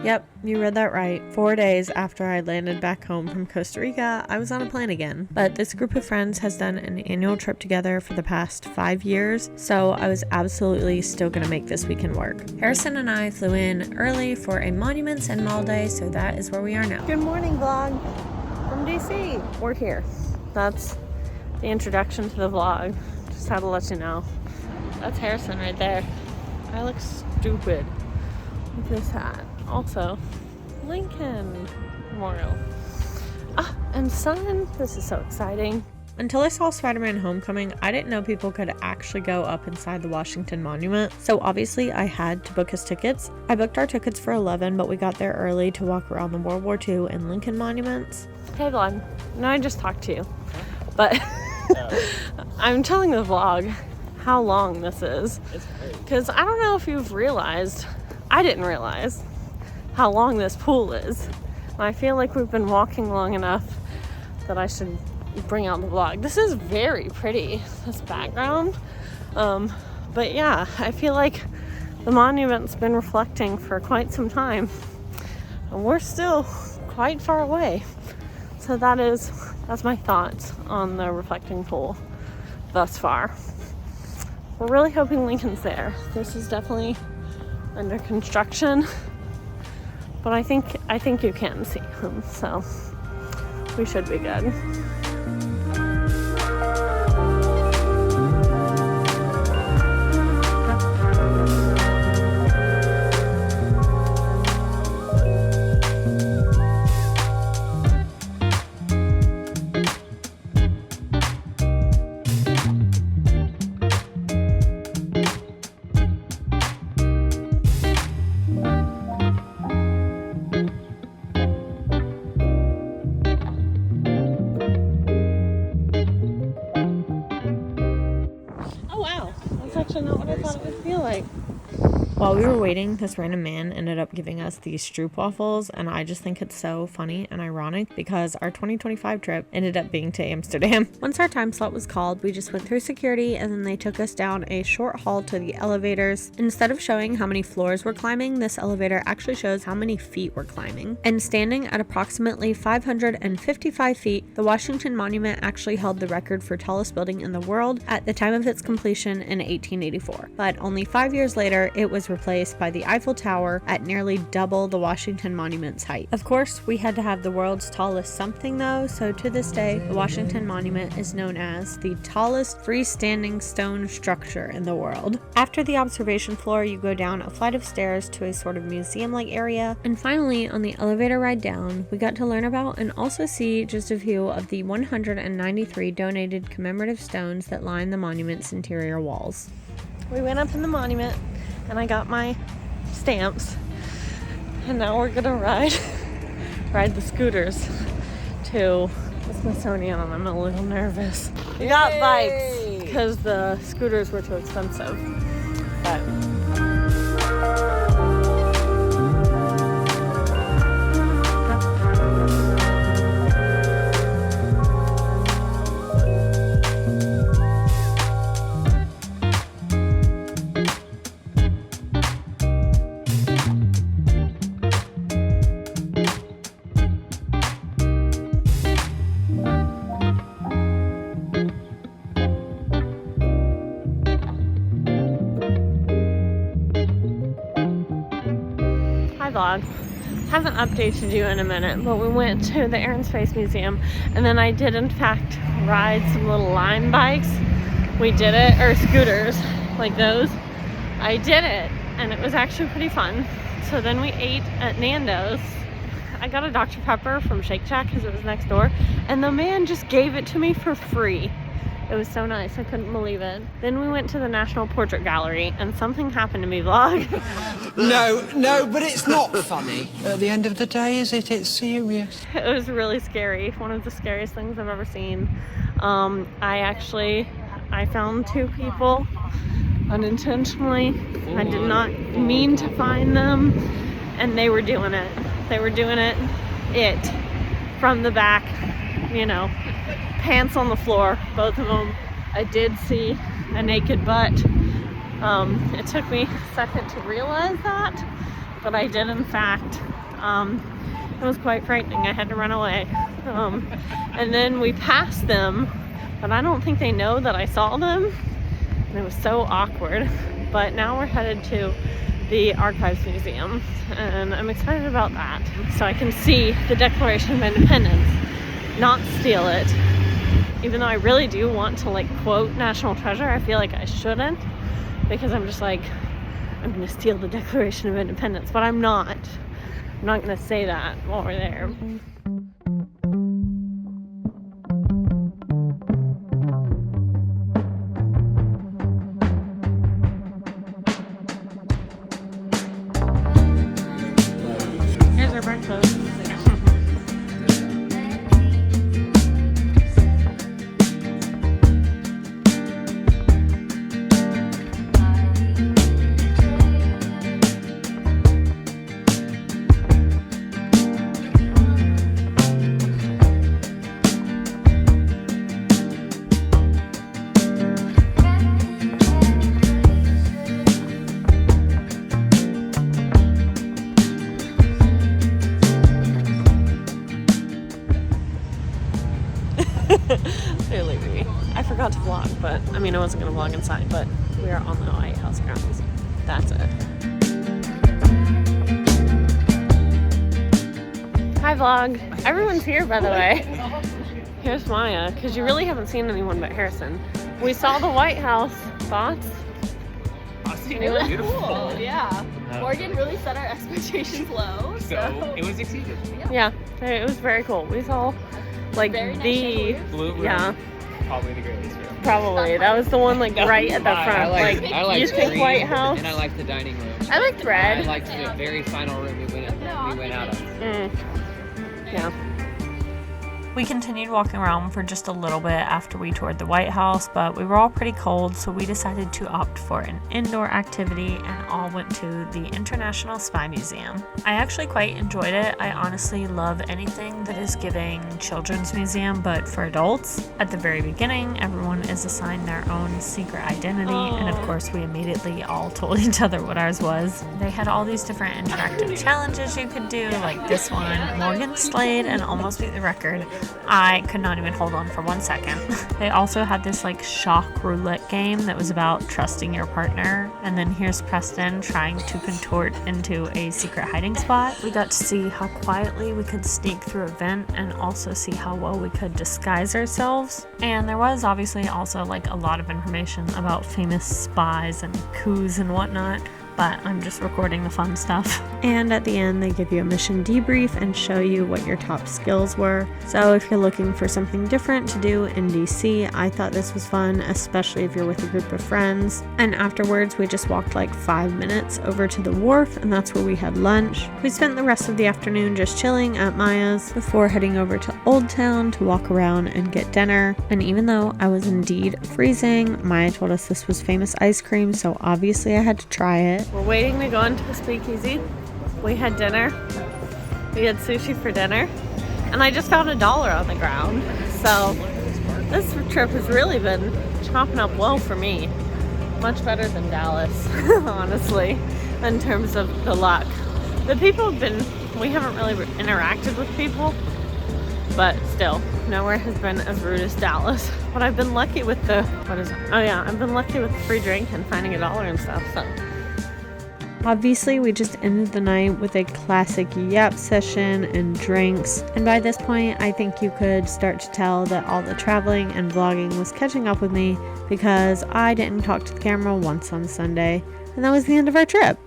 Yep, you read that right. 4 days after I landed back home from Costa Rica, I was on a plane again. But this group of friends has done an annual trip together for the past 5 years, so I was absolutely still gonna make this weekend work. Harrison and I flew in early for a monuments and all day, so that is where we are now. Good morning, vlog from DC. We're here. That's the introduction to the vlog. Just had to let you know. That's Harrison right there. I look stupid with this hat. Also, Lincoln Memorial. And sun. This is so exciting. Until I saw Spider-Man Homecoming, I didn't know people could actually go up inside the Washington Monument, so obviously I had to book us tickets. I booked our tickets for 11, but we got there early to walk around the World War II and Lincoln monuments. Hey vlog, no, I just talked to you, but I'm telling the vlog how long this is, because I don't know if you've realized, I didn't realize how long this pool is. And I feel like we've been walking long enough that I should bring out the vlog. This is very pretty, this background. But yeah, I feel like the monument's been reflecting for quite some time. And we're still quite far away. So that's my thoughts on the reflecting pool thus far. We're really hoping Lincoln's there. This is definitely under construction. But I think you can see him, so we should be good. Not what I thought it would feel like. While we were waiting, this random man ended up giving us these stroopwafels, and I just think it's so funny and ironic because our 2025 trip ended up being to Amsterdam. Once our time slot was called, we just went through security and then they took us down a short hall to the elevators. Instead of showing how many floors we're climbing, this elevator actually shows how many feet we're climbing. And standing at approximately 555 feet, the Washington Monument actually held the record for tallest building in the world at the time of its completion in 1884. But only 5 years later, it was replaced by the Eiffel Tower at nearly double the Washington Monument's height. Of course, we had to have the world's tallest something though, so to this day, the Washington Monument is known as the tallest freestanding stone structure in the world. After the observation floor, you go down a flight of stairs to a sort of museum-like area, and finally, on the elevator ride down, we got to learn about and also see just a few of the 193 donated commemorative stones that line the monument's interior walls. We went up in the monument and I got my stamps, and now we're gonna ride the scooters to the Smithsonian, and I'm a little nervous. We got bikes because the scooters were too expensive, but vlog. Haven't updated you in a minute, but we went to the Air and Space Museum, and then I did in fact ride some little Lime bikes. We did it, or scooters like those. I did it, and it was actually pretty fun. So then we ate at Nando's. I got a Dr. Pepper from Shake Shack because it was next door, and the man just gave it to me for free. It was so nice, I couldn't believe it. Then we went to the National Portrait Gallery, and something happened to me, vlog. No, but it's not funny. At the end of the day, is it? It's serious. It was really scary. One of the scariest things I've ever seen. I found two people unintentionally. I did not mean to find them, and they were doing it. They were doing it from the back, you know, pants on the floor, both of them. I did see a naked butt. It took me a second to realize that, but I did in fact. It was quite frightening. I had to run away. And then we passed them, but I don't think they know that I saw them. And it was so awkward. But now we're headed to the Archives Museum, and I'm excited about that. So I can see the Declaration of Independence, not steal it. Even though I really do want to like quote National Treasure, I feel like I shouldn't, because I'm just like, I'm gonna steal the Declaration of Independence, but I'm not. I'm not gonna say that while we're there. Here's our breakfast. They're leaving me. I forgot to vlog, but I mean, I wasn't gonna vlog inside, but we are on the White House grounds. That's it. Hi vlog. Everyone's here, by the way. Here's Maya, because you really haven't seen anyone but Harrison. We saw the White House. Thoughts? Anyone? Beautiful. Cool, yeah. Morgan really set our expectations low, so it was exceeded. Yeah, it was very cool. We saw like Very nice the chandeliers. Blue room, yeah, probably the greatest room. probably that was the one like right at the front. I liked you think green, White House? and I liked the dining room. I liked red. I liked the very final room we went out of. Yeah. We continued walking around for just a little bit after we toured the White House, but we were all pretty cold, so we decided to opt for an indoor activity and all went to the International Spy Museum. I actually quite enjoyed it. I honestly love anything that is giving children's museum, but for adults. At the very beginning, everyone is assigned their own secret identity, and of course we immediately all told each other what ours was. They had all these different interactive challenges you could do, like this one. Morgan slayed and almost beat the record. I could not even hold on for 1 second. They also had this like shock roulette game that was about trusting your partner. And then here's Preston trying to contort into a secret hiding spot. We got to see how quietly we could sneak through a vent and also see how well we could disguise ourselves. And there was obviously also like a lot of information about famous spies and coups and whatnot, but I'm just recording the fun stuff. And at the end, they give you a mission debrief and show you what your top skills were. So if you're looking for something different to do in DC, I thought this was fun, especially if you're with a group of friends. And afterwards, we just walked like 5 minutes over to the wharf, and that's where we had lunch. We spent the rest of the afternoon just chilling at Maya's before heading over to Old Town to walk around and get dinner. And even though I was indeed freezing, Maya told us this was famous ice cream, so obviously I had to try it. We're waiting to go into a speakeasy. We had dinner. We had sushi for dinner. And I just found $1 on the ground. So this trip has really been chopping up well for me. Much better than Dallas, honestly, in terms of the luck. The people have been, we haven't really interacted with people, but still, nowhere has been as rude as Dallas. But I've been lucky with the, I've been lucky with the free drink and finding $1 and stuff, so. Obviously, we just ended the night with a classic yap session and drinks, and by this point, I think you could start to tell that all the traveling and vlogging was catching up with me because I didn't talk to the camera once on Sunday, and that was the end of our trip.